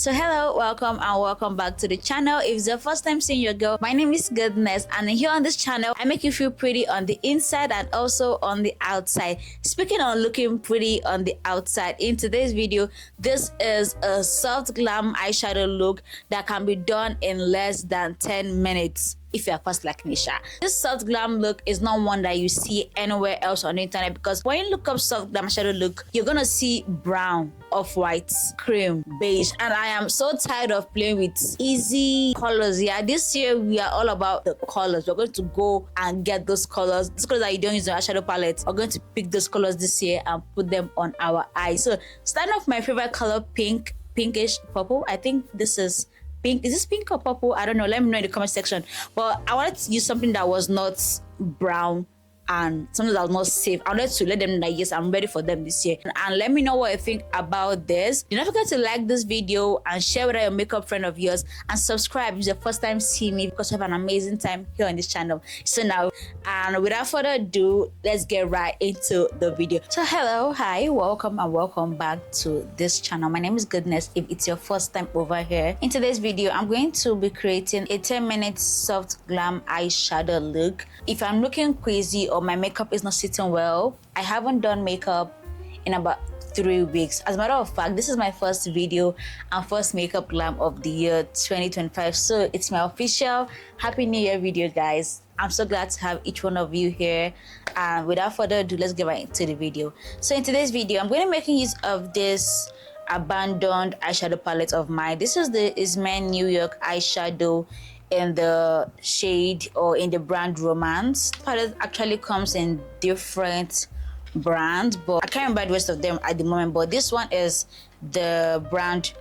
So hello, welcome and welcome back to the channel. If it's the first time seeing your girl, my name is Goodness, and here on this channel I make you feel pretty on the inside and also on the outside. Speaking on looking pretty on the outside, in today's video this is a soft glam eyeshadow look that can be done in less than 10 minutes if you're fast like Nisha. This soft glam look is not one that you see anywhere else on the internet, because when you look up soft glam shadow look, you're gonna see brown, off-white, cream, beige, and I am so tired of playing with easy colors. Yeah, this year we are all about the colors. We're going to go and get those colors. Those colors that you don't use in your eyeshadow palette, we're going to pick those colors this year and put them on our eyes. So starting off, my favorite color, pinkish purple. I think this is pink. Is this pink or purple? I don't know. Let me know in the comment section. But I wanted to use something that was not brown and something that was not safe. I wanted to let them know, yes, I'm ready for them this year. And let me know what you think about this. Do not forget to like this video and share with your makeup friend of yours, and subscribe if it's the first time seeing me, because we have an amazing time here on this channel. So now, and without further ado, let's get right into the video. So hello, hi, welcome and welcome back to this channel. My name is Goodness if it's your first time over here. In today's video, I'm going to be creating a 10-minute soft glam eyeshadow look. If I'm looking crazy or my makeup is not sitting well, I haven't done makeup in about 3 weeks. As a matter of fact, this is my first video and first makeup glam of the year 2025. So it's my official Happy New Year video, guys. I'm so glad to have each one of you here. And without further ado, let's get right into the video. So in today's video, I'm going to be making use of this abandoned eyeshadow palette of mine. This is the Isman New York eyeshadow in the shade or in the brand Romance. Palette actually comes in different brands, but I can't remember the rest of them at the moment. But this one is the brand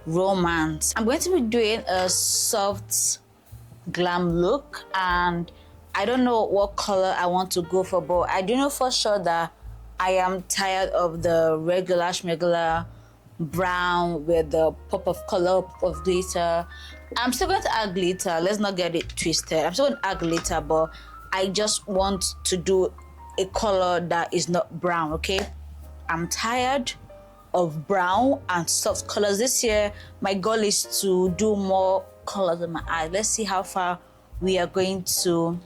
Romance. I'm going to be doing a soft glam look, and I don't know what color I want to go for, but I do know for sure that I am tired of the regular brown with the pop of color, pop of glitter. I'm still going to add glitter, let's not get it twisted. I'm still going to add glitter, but I just want to do a color that is not brown, okay? I'm tired of brown and soft colors. This year my goal is to do more colors in my eyes. Let's see how far we are going to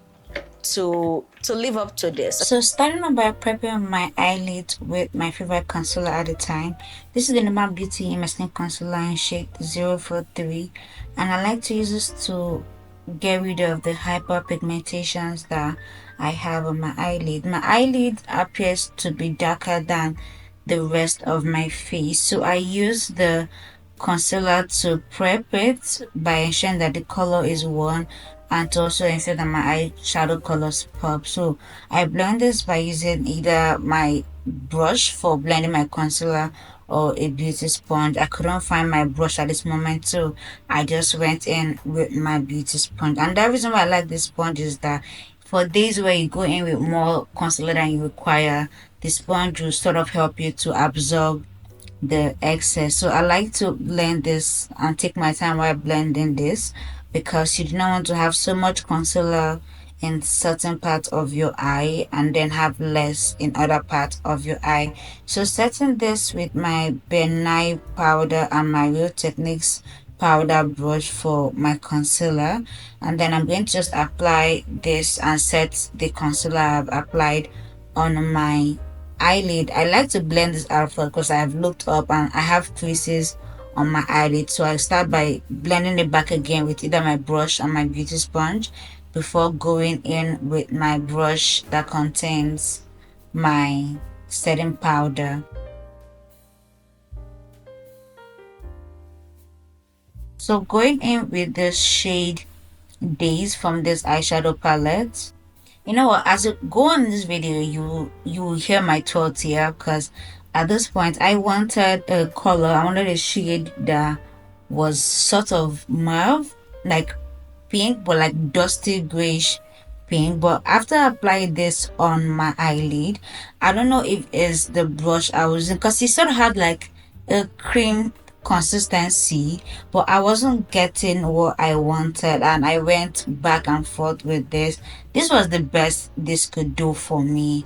live up to this. So starting off by prepping my eyelids with my favorite concealer at the time. This is the Normal Beauty Immersing Concealer in shade 043, and I like to use this to get rid of the hyperpigmentations that I have on my eyelid. My eyelid appears to be darker than the rest of my face, so I use the concealer to prep it by ensuring that the color is worn, and to also ensure that my eyeshadow colors pop. So I blend this by using either my brush for blending my concealer or a beauty sponge. I couldn't find my brush at this moment, so I just went in with my beauty sponge. And the reason why I like this sponge is that for days where you go in with more concealer than you require, the sponge will sort of help you to absorb the excess. So I like to blend this and take my time while blending this, because you do not want to have so much concealer in certain parts of your eye and then have less in other parts of your eye. So setting this with my benign powder and my Real Techniques powder brush for my concealer, and then I'm going to just apply this and set the concealer I've applied on my eyelid. I like to blend this out first because I have looked up and I have creases on my eyelid, so I start by blending it back again with either my brush and my beauty sponge before going in with my brush that contains my setting powder. So going in with this shade Days from this eyeshadow palette. You know what, as you go on this video, you will hear my thoughts here, because at this point I wanted a color, I wanted a shade that was sort of mauve, like pink, but like dusty grayish pink. But after I applied this on my eyelid, I don't know if it's the brush I was using, because it sort of had like a cream consistency, but I wasn't getting what I wanted, and I went back and forth with this. This was the best this could do for me,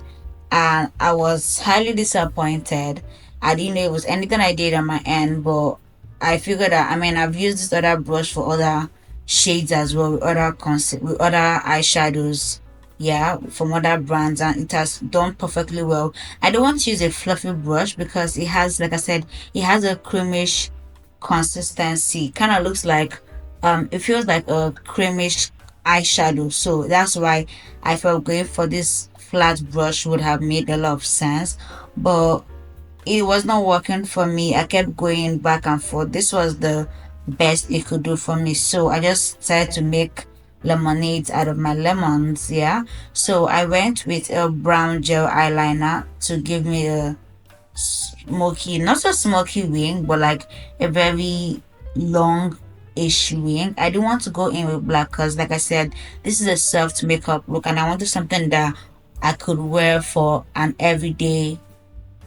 and I was highly disappointed. I didn't know it was anything I did on my end, but I figured that, I mean, I've used this other brush for other shades as well, with other concept, with other eyeshadows, yeah, from other brands, and it has done perfectly well. I don't want to use a fluffy brush because it has, like I said, it has a creamish consistency. Kind of looks like, it feels like a creamish eyeshadow, so that's why I felt going for this flat brush would have made a lot of sense. But it was not working for me. I kept going back and forth. This was the best it could do for me, so I just decided to make lemonades out of my lemons. Yeah, so I went with a brown gel eyeliner to give me a smoky, not so smoky wing, but like a very long ish wing. I didn't want to go in with black because, like I said, this is a soft makeup look, and I wanted something that I could wear for an everyday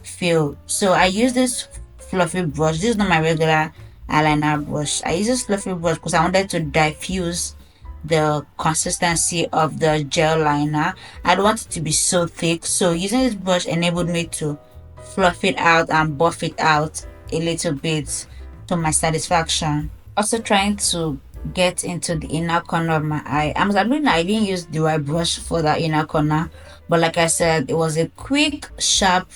feel. So I use this fluffy brush. This is not my regular eyeliner brush. I use this fluffy brush because I wanted to diffuse the consistency of the gel liner. I don't want it to be so thick, so using this brush enabled me to fluff it out and buff it out a little bit to my satisfaction. Also trying to get into the inner corner of my eye. I must admit I didn't use the right brush for that inner corner, but like I said, it was a quick, sharp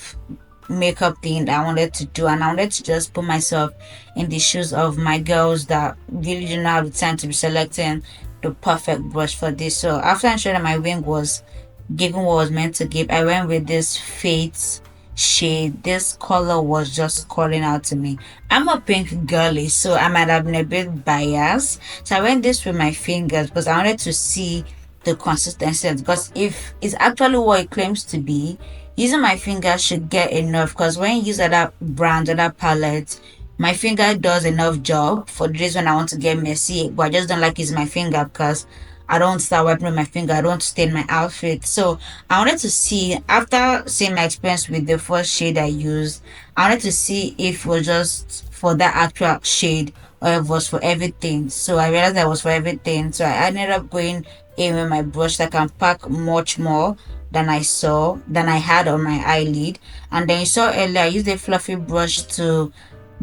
makeup thing that I wanted to do, and I wanted to just put myself in the shoes of my girls that really didn't have the time to be selecting the perfect brush for this. So after ensuring that my wing was giving what was meant to give, I went with this Fate shade. This color was just calling out to me. I'm a pink girly, so I might have been a bit biased, so I went this with my fingers because I wanted to see the consistency, because if it's actually what it claims to be, using my finger should get enough, because when you use other brands, other palettes, my finger does enough job for the days when I want to get messy, but I just don't like using my finger because I don't start wiping with my finger. I don't want to stain my outfit. So I wanted to see, after seeing my experience with the first shade I used, I wanted to see if it was just for that actual shade or if it was for everything. So I realized that it was for everything. So I ended up going in with my brush that can pack much more than I had on my eyelid. And then you saw earlier I used a fluffy brush to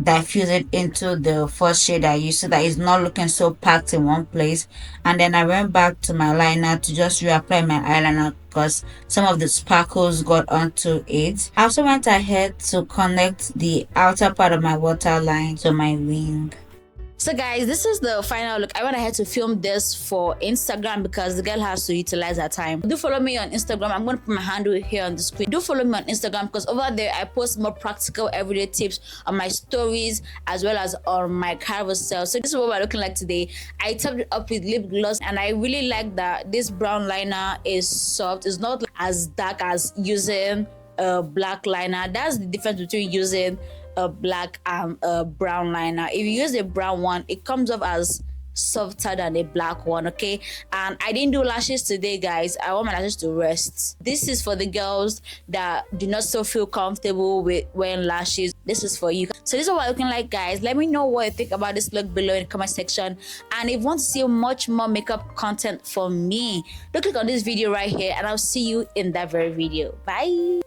diffuse it into the first shade I used so that it's not looking so packed in one place. And then I went back to my liner to just reapply my eyeliner because some of the sparkles got onto it. I also went ahead to connect the outer part of my waterline to my wing. So guys, this is the final look. I went ahead to film this for Instagram because the girl has to utilize her time. Do follow me on Instagram. I'm going to put my handle here on the screen. Do follow me on Instagram because over there I post more practical everyday tips on my stories as well as on my carousel. So this is what we're looking like today. I topped it up with lip gloss, and I really like that this brown liner is soft. It's not as dark as using a black liner. That's the difference between using a black and a brown liner. If you use a brown one, it comes off as softer than a black one. Okay, and I didn't do lashes today, guys. I want my lashes to rest. This is for the girls that do not so feel comfortable with wearing lashes. This is for you. So this is what we're looking like, guys. Let me know what you think about this look below in the comment section, and if you want to see much more makeup content from me, do click on this video right here, and I'll see you in that very video. Bye.